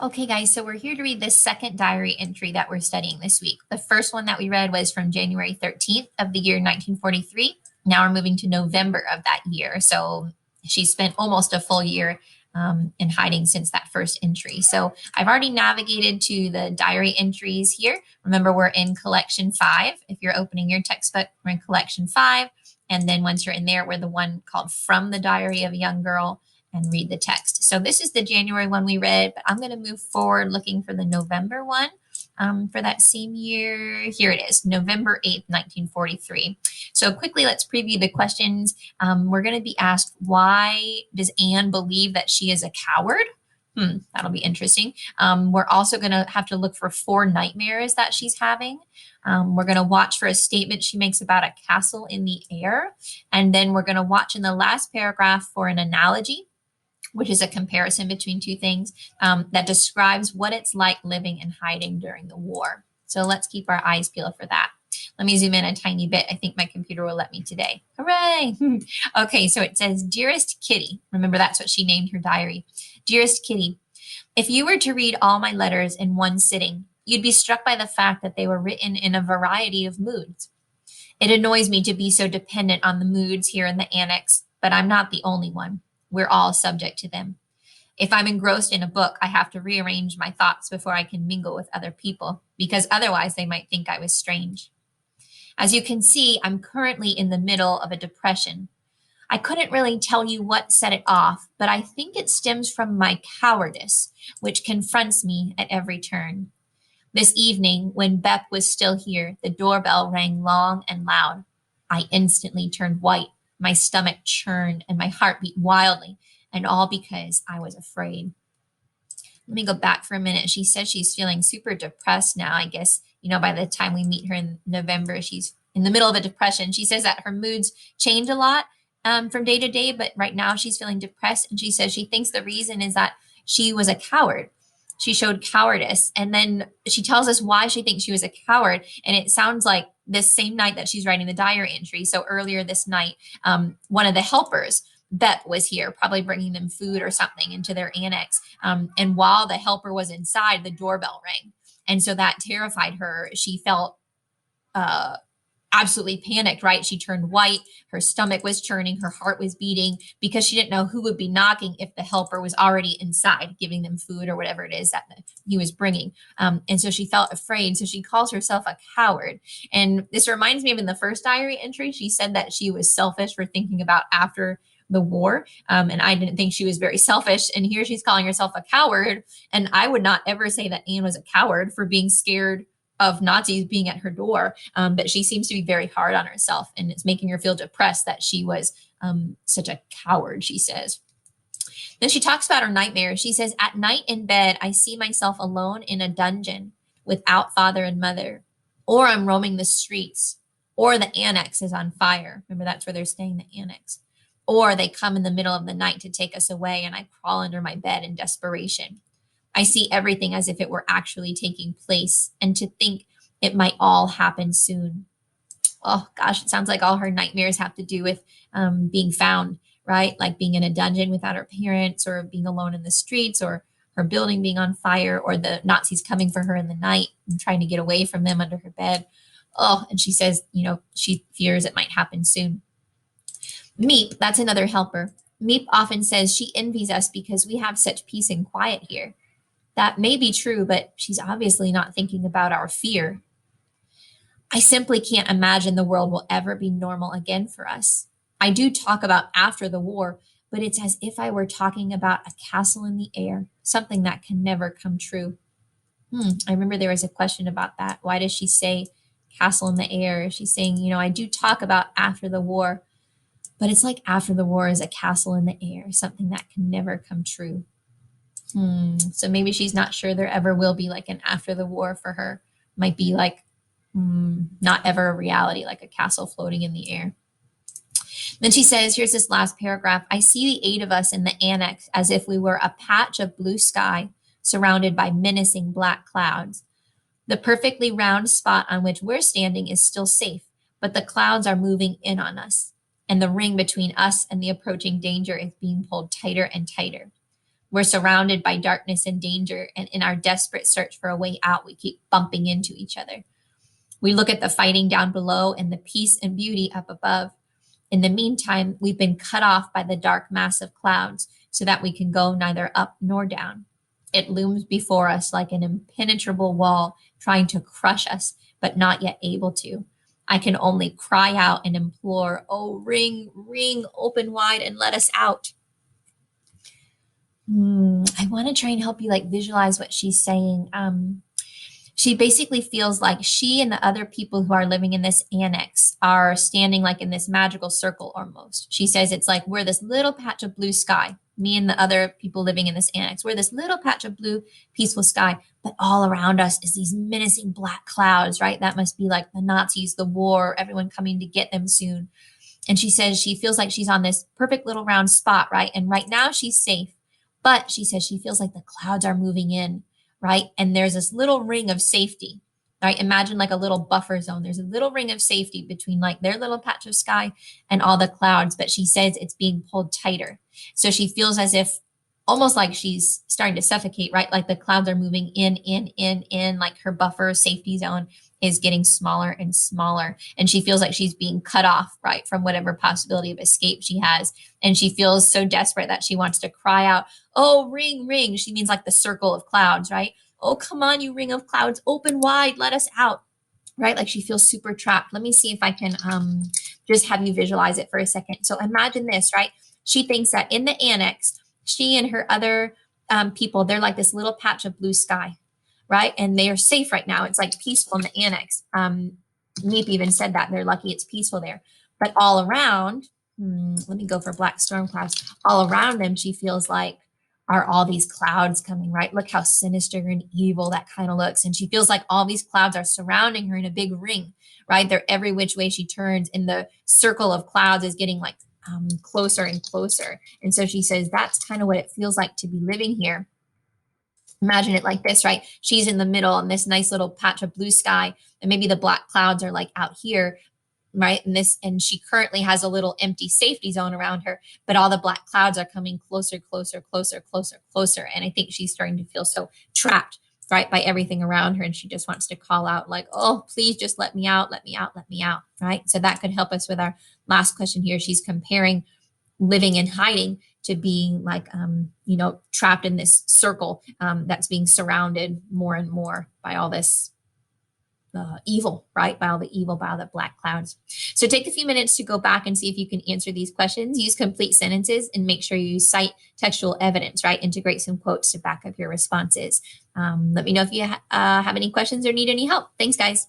Okay, guys, so we're here to read the second diary entry that we're studying this week. The first one that we read was from January 13th of the year 1943. Now we're moving to November of that year. So she spent almost a full year in hiding since that first entry. So I've already navigated to the diary entries here. Remember, we're in collection 5. If you're opening your textbook, we're in collection 5. And then once you're in there, we're the one called From the Diary of a Young Girl and read the text. So this is the January one we read, but I'm going to move forward looking for the November one for that same year. Here it is, November 8th, 1943. So quickly, let's preview the questions. We're going to be asked, why does Anne believe that she is a coward? That'll be interesting. We're also going to have to look for 4 nightmares that she's having. We're going to watch for a statement she makes about a castle in the air. And then we're going to watch in the last paragraph for an analogy, which is a comparison between two things that describes what it's like living and hiding during the war. So let's keep our eyes peeled for that. Let me zoom in a tiny bit. I think my computer will let me today. Hooray! Okay, so it says, Dearest Kitty. Remember, that's what she named her diary. Dearest Kitty, if you were to read all my letters in one sitting, you'd be struck by the fact that they were written in a variety of moods. It annoys me to be so dependent on the moods here in the annex, but I'm not the only one. We're all subject to them. If I'm engrossed in a book, I have to rearrange my thoughts before I can mingle with other people, because otherwise they might think I was strange. As you can see, I'm currently in the middle of a depression. I couldn't really tell you what set it off, but I think it stems from my cowardice, which confronts me at every turn. This evening, when Bep was still here, the doorbell rang long and loud. I instantly turned white. My stomach churned and my heart beat wildly, and all because I was afraid. Let me go back for a minute. She says she's feeling super depressed now. I guess, by the time we meet her in November, she's in the middle of a depression. She says that her moods change a lot from day to day, but right now she's feeling depressed. And she says she thinks the reason is that she was a coward. She showed cowardice. And then she tells us why she thinks she was a coward. And it sounds like this same night that she's writing the diary entry. So earlier this night, one of the helpers, Bep, was here, probably bringing them food or something into their annex. And while the helper was inside, the doorbell rang. And so that terrified her. She felt uh, absolutely panicked, right? She turned white. Her stomach was churning. Her heart was beating because she didn't know who would be knocking if the helper was already inside giving them food or whatever it is that he was bringing. And so she felt afraid. So she calls herself a coward. And this reminds me of in the first diary entry, she said that she was selfish for thinking about after the war. And I didn't think she was very selfish. And here she's calling herself a coward. And I would not ever say that Anne was a coward for being scared of Nazis being at her door. But she seems to be very hard on herself, and it's making her feel depressed that she was such a coward, she says. Then she talks about her nightmares. She says, at night in bed, I see myself alone in a dungeon without father and mother, or I'm roaming the streets, or the annex is on fire. Remember, that's where they're staying, the annex. Or they come in the middle of the night to take us away, and I crawl under my bed in desperation. I see everything as if it were actually taking place, and to think it might all happen soon. Oh gosh, it sounds like all her nightmares have to do with being found, right? Like being in a dungeon without her parents, or being alone in the streets, or her building being on fire, or the Nazis coming for her in the night and trying to get away from them under her bed. Oh, and she says, she fears it might happen soon. Meep, that's another helper. Meep often says she envies us because we have such peace and quiet here. That may be true, but she's obviously not thinking about our fear. I simply can't imagine the world will ever be normal again for us. I do talk about after the war, but it's as if I were talking about a castle in the air, something that can never come true. I remember there was a question about that. Why does she say castle in the air? She's saying, I do talk about after the war, but it's like after the war is a castle in the air, something that can never come true. So maybe she's not sure there ever will be like an after the war for her. Might be like not ever a reality, like a castle floating in the air. Then she says, here's this last paragraph. I see the 8 of us in the annex as if we were a patch of blue sky surrounded by menacing black clouds. The perfectly round spot on which we're standing is still safe, but the clouds are moving in on us, and the ring between us and the approaching danger is being pulled tighter and tighter. We're surrounded by darkness and danger, and in our desperate search for a way out, we keep bumping into each other. We look at the fighting down below and the peace and beauty up above. In the meantime, we've been cut off by the dark mass of clouds so that we can go neither up nor down. It looms before us like an impenetrable wall, trying to crush us, but not yet able to. I can only cry out and implore, oh, ring, ring, open wide and let us out. I want to try and help you like visualize what she's saying. She basically feels like she and the other people who are living in this annex are standing like in this magical circle almost. She says it's like we're this little patch of blue sky, me and the other people living in this annex. We're this little patch of blue, peaceful sky, but all around us is these menacing black clouds, right? That must be like the Nazis, the war, everyone coming to get them soon. And she says she feels like she's on this perfect little round spot, right? And right now she's safe. But she says she feels like the clouds are moving in, right? And there's this little ring of safety, right? Imagine like a little buffer zone. There's a little ring of safety between like their little patch of sky and all the clouds. But she says it's being pulled tighter. So she feels as if almost like she's starting to suffocate, right? Like the clouds are moving in, like her buffer safety zone is getting smaller and smaller. And she feels like she's being cut off, right, from whatever possibility of escape she has. And she feels so desperate that she wants to cry out, oh, ring, ring. She means like the circle of clouds, right? Oh, come on, you ring of clouds, open wide, let us out, right? Like she feels super trapped. Let me see if I can just have you visualize it for a second. So imagine this, right? She thinks that in the annex, she and her other people, they're like this little patch of blue sky, right? And they are safe right now. It's like peaceful in the annex. Neep even said that they're lucky it's peaceful there. But all around, let me go for black storm clouds. All around them, she feels like are all these clouds coming, right? Look how sinister and evil that kind of looks. And she feels like all these clouds are surrounding her in a big ring, right? They're every which way she turns, and the circle of clouds is getting like closer and closer. And so she says that's kind of what it feels like to be living here. Imagine it like this, right? She's in the middle in this nice little patch of blue sky, and maybe the black clouds are like out here, right? And she currently has a little empty safety zone around her, but all the black clouds are coming closer, closer, closer, closer, closer. And I think she's starting to feel so trapped, right, by everything around her. And she just wants to call out, like, oh, please just let me out, let me out, let me out, right? So that could help us with our last question here. She's comparing living and hiding to being like trapped in this circle that's being surrounded more and more by all this evil, right? By all the evil, by all the black clouds. So take a few minutes to go back and see if you can answer these questions. Use complete sentences and make sure you cite textual evidence, right? Integrate some quotes to back up your responses. Let me know if you have any questions or need any help. Thanks, guys.